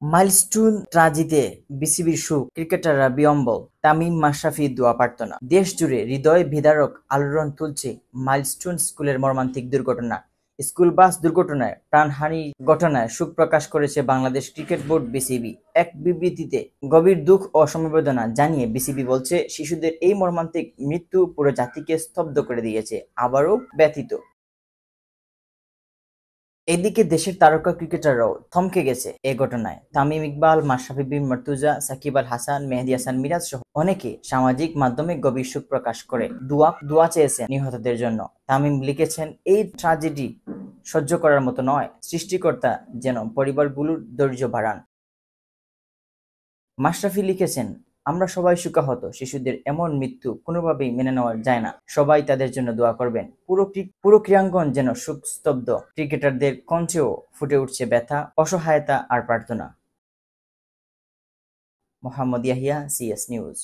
Milestone ট্রাজিতে বিসিবির সুখ, ক্রিকেটাররা বিহ্বল, তামিম মাশরাফি দোয়া প্রার্থনা। দেশ জুড়ে হৃদয় বিদারক আলোড়ন তুলছে মাইলস্টোন স্কুলের মর্মান্তিক দুর্ঘটনা। স্কুল বাস দুর্ঘটনায় প্রাণহানির ঘটনায় শোক প্রকাশ করেছে বাংলাদেশ ক্রিকেট বোর্ড বিসিবি। এক বিবৃতিতে গভীর দুঃখ ও সমবেদনা জানিয়ে বিসিবি বলছে, শিশুদের এই মর্মান্তিক মৃত্যু পুরো জাতিকে স্তব্ধ করে দিয়েছে, আবারও ব্যথিত। এদিকে দেশের তারকা ক্রিকেটাররাও থমকে গেছে এ ঘটনায়। তামিম ইকবাল, মাশরাফি বিন মর্তুজা, সাকিব আল হাসান, মেহেদী হাসান মিরাজ সহ অনেকে সামাজিক মাধ্যমে গভীর শোক প্রকাশ করে দোয়া চেয়েছেন নিহতদের জন্য। তামিম লিখেছেন, এই ট্র্যাজেডি সহ্য করার মতো নয়, সৃষ্টিকর্তা যেন পরিবারগুলোর ধৈর্য বাড়ান। মাশরাফি লিখেছেন, আমরা সবাই শোকাহত, শিশুদের এমন মৃত্যু কোনোভাবেই মেনে নেওয়া যায় না, সবাই তাদের জন্য দোয়া করবেন। পুরো ক্রীড়াঙ্গন যেন শোকস্তব্ধ, ক্রিকেটারদের কণ্ঠেও ফুটে উঠছে ব্যথা, অসহায়তা আর প্রার্থনা। Mohammad Yahya, CS news.